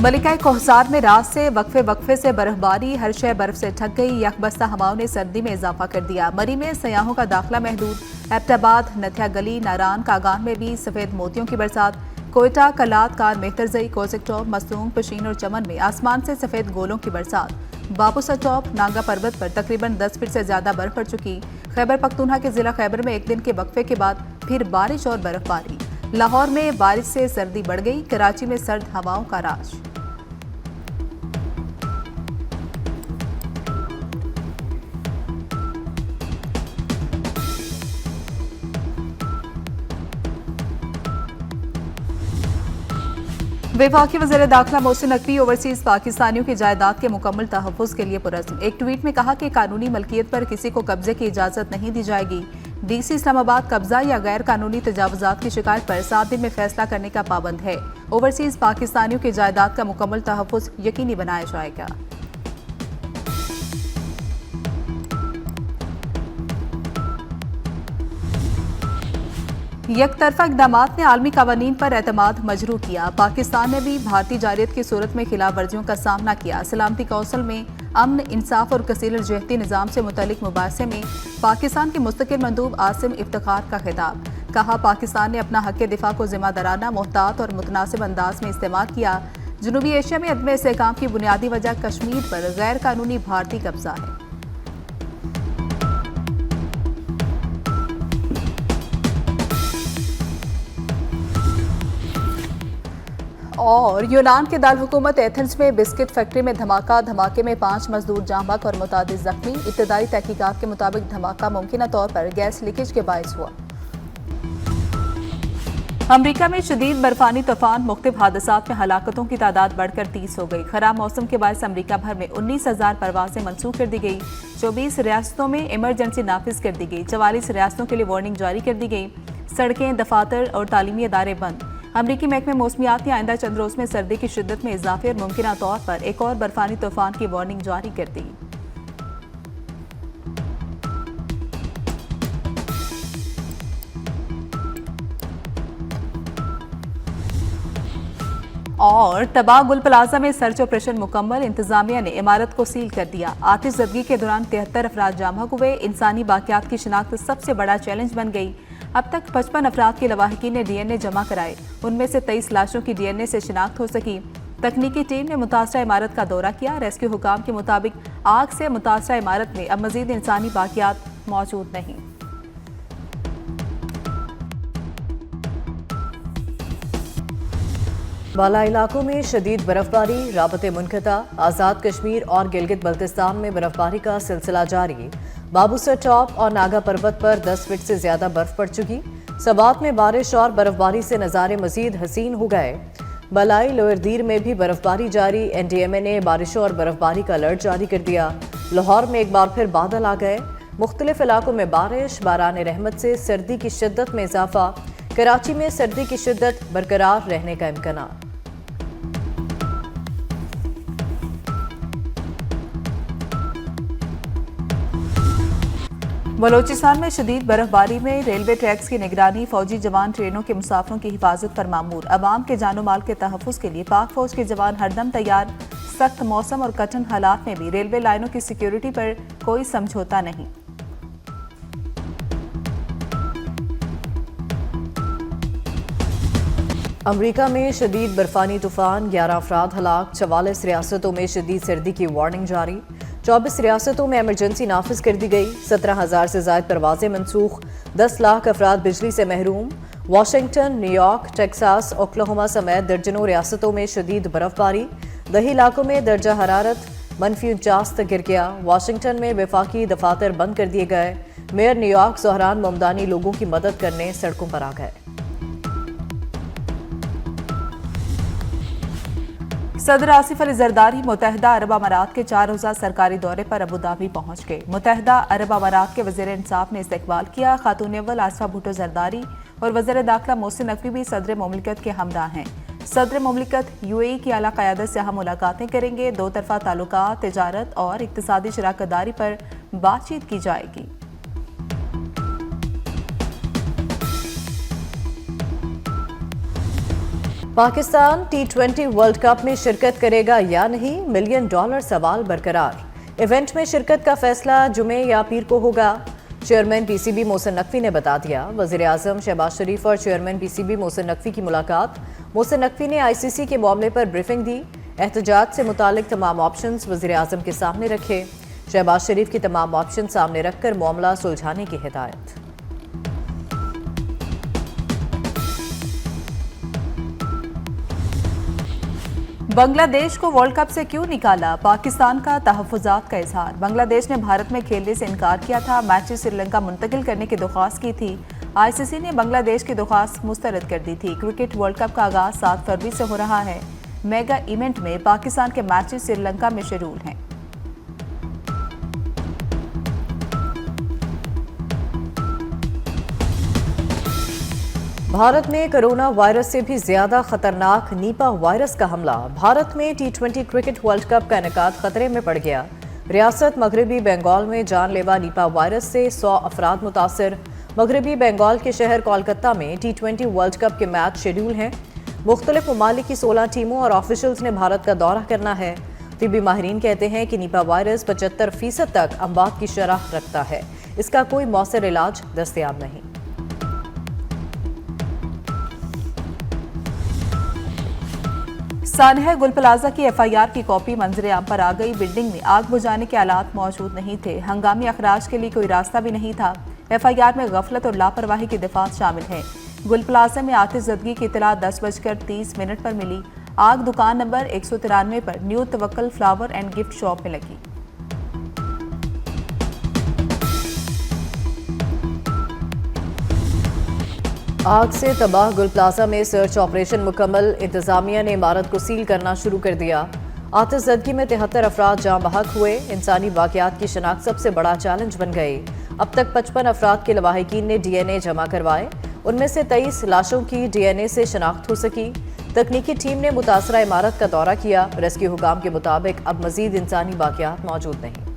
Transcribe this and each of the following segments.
मलिका कोहसार में रात से वक्फे से बर्फबारी, हर शय बर्फ से ढक गई। यकबस्ता हवाओं ने सर्दी में इजाफा कर दिया। मरी में सयाहों का दाखिला महदूद। एबटाबाद, नथिया गली, नारान, कागान में भी सफेद मोतियों की बरसात। कोयटा, कलात, कार, मेहतरजई, कोसिक टॉप, मसलूम, पशीन और चमन में आसमान से सफेद गोलों की बरसात। बाबूसर टॉप, नांगा पर्वत पर तकरीबन 10 फीट से ज्यादा बर्फ पड़ चुकी। खैबर पख्तूनखा के जिला खैबर में एक दिन के वक्फे के बाद फिर बारिश और बर्फबारी। लाहौर में बारिश से सर्दी बढ़ गई। कराची में सर्द हवाओं का राज। वफाकी वज़ीर दाखिला मोहसिन नकवी ओवरसीज पाकिस्तानियों की जायदाद के मुकम्मल तहफ़्फ़ुज़ के लिए पुरज़्म। एक ट्वीट में कहा कि कानूनी मलकियत पर किसी को कब्जे की इजाज़त नहीं दी जाएगी। डीसी इस्लामाबाद कब्जा या गैर कानूनी तजावुज़ात की शिकायत पर 7 दिन में फैसला करने का पाबंद है। ओवरसीज पाकिस्तानियों की जायदाद का मुकम्मल तहफ़्फ़ुज़ यकीनी बनाया जाएगा। यकतरफा इक़दामात ने आलमी कवानीन पर एतमाद मजरू किया। पाकिस्तान ने भी भारतीय जारियत की सूरत में खिलाफ वर्जियों का सामना किया। सलामती कौंसिल में अमन, इंसाफ और कसीर जहती निज़ाम से मुतल्लिक मुबाहसे में पाकिस्तान के मुस्तकिल मंदूब आसिम इफ्तिखार का खिताब। कहा, पाकिस्तान ने अपना हक़ दिफा को जिम्मेदाराना, मुहतात और मुतनासिब अंदाज में इस्तेमाल किया। जनूबी एशिया में अदम इस्तेहकाम की बुनियादी वजह कश्मीर पर गैर कानूनी भारतीय कब्जा है। और यूनान के दार हुकूमत एथेंस में बिस्किट फैक्ट्री में धमाका। धमाके में 5 मजदूर जाँ बहक और मुतादिद जख्मी। इब्तदाई तहकीकात के मुताबिक धमाका मुमकिन तौर पर गैस लीकेज के बायस हुआ। अमरीका में शदीद बर्फानी तूफान, मुख्तलिफ हादसात में हलाकतों की तादाद बढ़कर 30 हो गई। खराब मौसम के बायस अमरीका भर में 19,000 परवासें मनसूख कर दी गई। 24 रियासतों में इमरजेंसी नाफिज कर दी गई। 44 रियासतों के लिए वार्निंग जारी कर दी गई। सड़कें, दफातर और तालीमी इदारे बंद। अमरीकी महकमे मौसमियात ने आइंदा चंद रोज में सर्दी की शिद्दत में इजाफे और मुमकिन तौर पर एक और बर्फानी तूफान की वार्निंग जारी कर दी। और तबाह गुल प्लाजा में सर्च ऑपरेशन मुकम्मल। इंतजामिया ने इमारत को सील कर दिया। आतिशज़दगी के दौरान 73 अफराद जाँ बहक हुए। इंसानी बाकियात की शिनाख्त सबसे बड़ा चैलेंज बन गई। अब तक 55 अफराद के लवाहिकीन ने DNA जमा कराए। उनमें से 23 लाशों की DNA से शिनाख्त हो सकी। तकनीकी टीम ने मुतासरा इमारत का दौरा किया। रेस्क्यू हुकाम के मुताबिक आग से मुतासरा इमारत में अब मजीद इंसानी बाकियात मौजूद नहीं। बाला इलाकों में शदीद बर्फबारी, राबते मुनक़ता। आज़ाद कश्मीर और गिलगित बल्तिस्तान में बर्फबारी का सिलसिला जारी। बाबूसर टॉप और नागा पर्वत पर 10 फीट से ज्यादा बर्फ पड़ चुकी। सबात में बारिश और बर्फबारी से नज़ारे मजीद हसीन हो गए। बलाई लोअर दीर में भी बर्फबारी जारी। NDMA ने बारिशों और बर्फबारी का अलर्ट जारी कर दिया। लाहौर में एक बार फिर बादल आ गए। मुख्तलिफ इलाकों में बारिश, बारान रहमत से सर्दी की शिद्दत में इजाफा। कराची में सर्दी की शिद्दत बरकरार रहने का इम्कान। बलोचिस्तान में शदीद बर्फबारी में रेलवे ट्रैक्स की निगरानी। फौजी जवान ट्रेनों के मुसाफिरों की हिफाजत पर मामूर। अवाम के जानो माल के तहफ़्फ़ुज़ के लिए पाक फौज के जवान हरदम तैयार। सख्त मौसम और कठिन हालात में भी रेलवे लाइनों की सिक्योरिटी पर कोई समझौता नहीं। अमरीका में शदीद बर्फानी तूफान, 11 अफराद हलाक। 44 रियासतों में शदीद सर्दी की वार्निंग जारी। 24 रियासतों में इमरजेंसी नाफिज कर दी गई। 17,000 से ज्यादा परवाजें मनसूख। 10 लाख अफराद बिजली से महरूम। वाशिंगटन, न्यूयॉर्क, टेक्सास, ओक्लाहोमा समेत दर्जनों रियासतों में शदीद बर्फबारी। दही इलाकों में दर्जा हरारत -49 तक गिर गया। वाशिंगटन में वफाकी दफातर बंद कर दिए गए। मेयर न्यूयॉर्क ज़ोहरान ममदानी लोगों की मदद करने सड़कों पर आ गए। सदर आसिफ अली जरदारी मुत्तहिदा अरब अमारात के 4 रोज़ा सरकारी दौरे पर अबू धाबी पहुंच गए। मुत्तहिदा अरब अमारात के वज़ीर इंसाफ ने इस्तकबाल किया। खातून अव्वल आसिफा भुट्टो जरदारी और वज़ीर दाखिला मोहसिन नकवी भी सदर मुमलिकत के हमराह हैं। सदर मुमलिकत UAE की आला क़यादत से अहम मुलाकातें करेंगे। 2 तरफ़ा ताल्लुकात, तिजारत और इक़्तिसादी शराकतदारी पर बातचीत की जाएगी। पाकिस्तान T20 वर्ल्ड कप में शिरकत करेगा या नहीं, $1 मिलियन सवाल बरकरार। इवेंट में शिरकत का फैसला जुमे या पीर को होगा, चेयरमैन पीसीबी मोहसिन नकवी ने बता दिया। वजीर आजम शहबाज शरीफ और चेयरमैन पीसीबी मोहसिन नकवी की मुलाकात। मोहसिन नकवी ने आईसीसी के मामले पर ब्रीफिंग दी। एहतजाज से मुतालिक तमाम ऑप्शंस वजीर आजम के सामने रखे। शहबाज शरीफ की तमाम ऑप्शन सामने रखकर मामला सुलझाने की हिदायत। बांग्लादेश को वर्ल्ड कप से क्यों निकाला, पाकिस्तान का तहफ्फुजात का इजहार। बांग्लादेश ने भारत में खेलने से इनकार किया था, मैचेस श्रीलंका मुंतकिल करने की दरख्वास्त की थी। आईसीसी ने बांग्लादेश की दरख्वास्त मुस्तरद कर दी थी। क्रिकेट वर्ल्ड कप का आगाज 7 फरवरी से हो रहा है। मेगा इवेंट में पाकिस्तान के मैचेस श्रीलंका में शेड्यूल हैं। भारत में कोरोना वायरस से भी ज्यादा खतरनाक नीपा वायरस का हमला। भारत में T20 क्रिकेट वर्ल्ड कप का इनेकाद खतरे में पड़ गया। रियासत मगरबी बंगाल में जानलेवा नीपा वायरस से 100 अफराद मुतासर। मगरबी बंगाल के शहर कोलकाता में T20 वर्ल्ड कप के मैच शेड्यूल हैं। मुख्तलिफ ममालिक की 16 टीमों और ऑफिशियल्स ने भारत का दौरा करना है। तिब्बी माहिरीन कहते हैं कि नीपा वायरस 75% तक अमवात की शरह रखता है। इसका कोई मौसर इलाज दस्तयाब नहीं। सानहा गुल प्लाजा की एफआईआर की कॉपी मंजर आम पर आ गई। बिल्डिंग में आग बुझाने के आलात मौजूद नहीं थे। हंगामी अखराज के लिए कोई रास्ता भी नहीं था। एफआईआर में गफलत और लापरवाही की दिफात शामिल है। गुल प्लाजा में आतिशज़दगी की इतला 10:30 पर मिली। आग दुकान नंबर 193 पर new तवक्कल flower and gift shop में लगी। आग से तबाह गुल प्लाजा में सर्च ऑपरेशन मुकम्मल। इंतजामिया ने इमारत को सील करना शुरू कर दिया। आतिशज़दगी में 73 अफराद जाँ बहक हुए। इंसानी वाक़यात की शनाख्त सबसे बड़ा चैलेंज बन गई। अब तक 55 अफराद के लवाहिकीन ने DNA जमा करवाए। उनमें से 23 लाशों की DNA से शनाख्त हो सकी। तकनीकी टीम ने मुतासरा इमारत का दौरा किया। रेस्क्यू हुकाम के मुताबिक अब मजीद इंसानी वाक़यात मौजूद नहीं।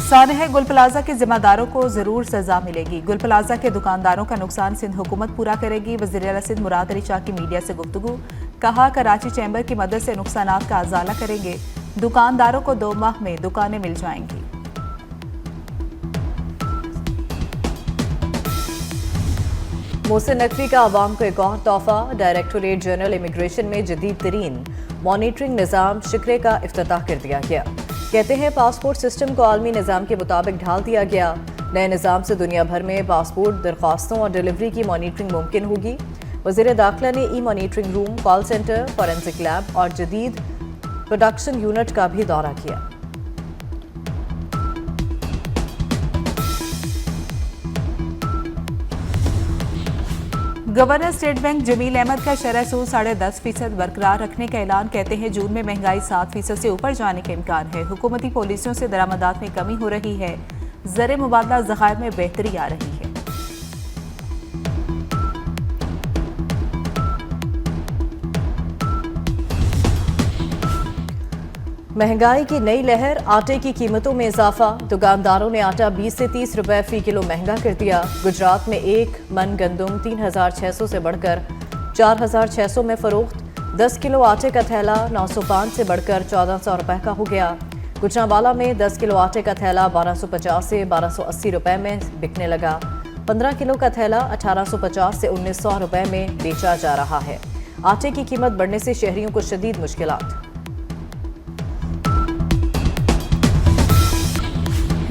सानहा गुल प्लाजा के जिम्मेदारों को जरूर सजा मिलेगी। गुल प्लाजा के दुकानदारों का नुकसान सिंध हुकूमत पूरा करेगी। वज़ीर आला सिंध मुराद अली शाह की मीडिया से गुफ्तगू। कहा, कराची चैम्बर की मदद से नुकसानात का अजाला करेंगे। दुकानदारों को 2 माह में दुकानें मिल जाएंगी। मोहसिन नकवी का आवाम को एक और तोहफा। डायरेक्टोरेट जनरल इमिग्रेशन में जदीद तरीन मॉनिटरिंग निज़ाम शिकरे का इफ्तिताह कर दिया गया। कहते हैं पासपोर्ट सिस्टम को आलमी निज़ाम के मुताबिक ढाल दिया गया। नए निज़ाम से दुनिया भर में पासपोर्ट दरख्वास्तों और डिलीवरी की मॉनिटरिंग मुमकिन होगी। वज़ीर दाखिला ने e monitoring room, call centre, forensic lab और जदीद प्रोडक्शन यूनिट का भी दौरा किया। Governor State Bank Jamil Ahmad का शरह सूद 10.5% बरकरार रखने का ऐलान। कहते हैं जून में महंगाई 7% से ऊपर जाने का इम्कान है। हुकूमती पॉलिसियों से दरामदात में कमी हो रही है। ज़र मुबादला ज़खायर में बेहतरी आ रही है। महंगाई की नई लहर। आटे की कीमतों में इजाफा। दुकानदारों ने आटा 20 से 30 रुपए फी किलो महंगा कर दिया। गुजरात में 1 मन गंदम 3600 से बढ़कर 4600 में फरोख्त। 10 किलो आटे का थैला 905 से बढ़कर 1400 रुपए का हो गया। गुजरांवाला में 10 किलो आटे का थैला 1250 से 1280 रुपए में बिकने लगा। 15 किलो का थैला 1850 से 1900 रुपए में बेचा जा रहा है। आटे की कीमत बढ़ने से शहरियों को शदीद मुश्किलात।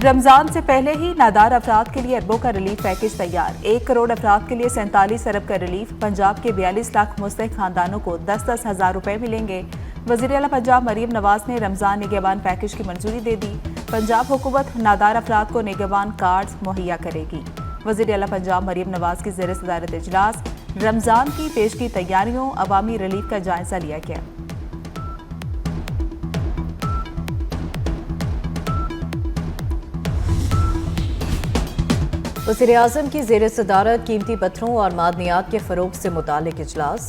रमजान से पहले ही नादार अफराद के लिए अरबों का रिलीफ पैकेज तैयार। 1 करोड़ अफराद के लिए 47 अरब का रिलीफ। पंजाब के 42 लाख मुस्तहिक खानदानों को 10-10 हज़ार रुपए मिलेंगे। वज़ीर आला पंजाब मरीम नवाज ने रमजान निगहबान पैकेज की मंजूरी दे दी। पंजाब हुकूमत नादार अफराद को निगहबान कार्ड मुहैया करेगी। वज़ीर आला पंजाब मरीम नवाज की ज़ेर सदारत इजलास रमजान की पेश की तैयारियों, अवामी रिलीफ का जायजा लिया गया। वज़ीर आज़म की ज़ेर सदारत कीमती पत्थरों और मादनियात के फ़रोग़ से मुतालिक इजलास।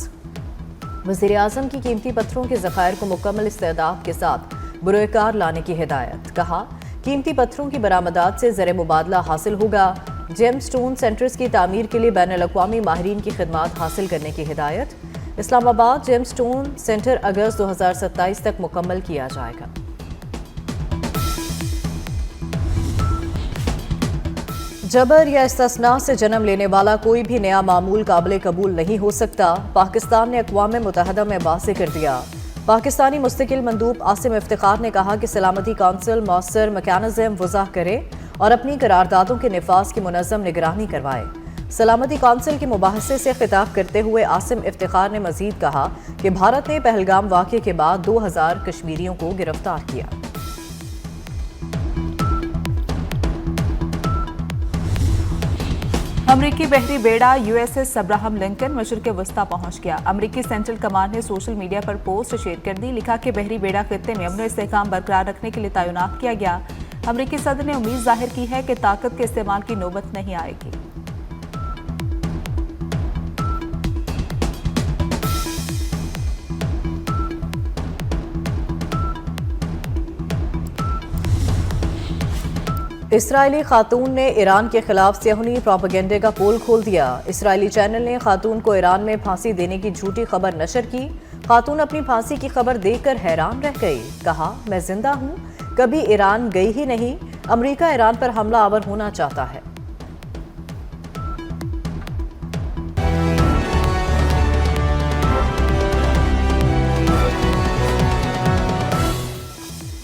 वज़ीर आज़म की कीमती पत्थरों के ज़खायर को मुकम्मल इस्तेदाद के साथ बुरोकार लाने की हिदायत। कहा कीमती पत्थरों की बरामदात से ज़र मुबादला हासिल होगा। जेम स्टोन सेंटर्स की तामीर के लिए बैनुल-अक़वामी माहिरीन की खिदमात हासिल करने की हिदायत। इस्लामाबाद जेम स्टोन सेंटर अगस्त 2027 तक मुकम्मल किया जाएगा। जबर या इस्तिस्ना से जन्म लेने वाला कोई भी नया मामूल काबिल कबूल नहीं हो सकता। पाकिस्तान ने अक़वाम मुत्तहिदा में वाज़ेह कर दिया। पाकिस्तानी मुस्तकिल मंदूब आसिम इफ्तिखार ने कहा कि सलामती कौंसिल मौसर मैकेनिज़्म वज़ाह करे और अपनी करारदादों के निफाज की मुनज़्ज़म निगरानी करवाए। सलामती कौंसिल के मुबाहसे से खिताब करते हुए आसिम इफ्तिखार ने मज़ीद कहा कि भारत ने पहलगाम वाक़े के बाद 2000 कश्मीरियों को गिरफ्तार किया। अमरीकी बहरी बेड़ा USS अब्राहम लिंकन मशरिक़ वस्ता पहुंच गया। अमरीकी सेंट्रल कमांड ने सोशल मीडिया पर पोस्ट शेयर कर दी। लिखा कि बहरी बेड़ा खित्ते में अमन इस्तेहकाम बरकरार रखने के लिए तैनात किया गया। अमरीकी सदर ने उम्मीद जाहिर की है कि ताकत के इस्तेमाल की नौबत नहीं आएगी। इसराइली खातून ने ईरान के खिलाफ सियाहुनी प्रोपेगेंडे का पोल खोल दिया। इसराइली चैनल ने खातून को ईरान में फांसी देने की झूठी खबर नशर की। खातून अपनी फांसी की खबर देखकर हैरान रह गई। कहा, मैं जिंदा हूं, कभी ईरान गई ही नहीं। अमेरिका ईरान पर हमला आवर होना चाहता है।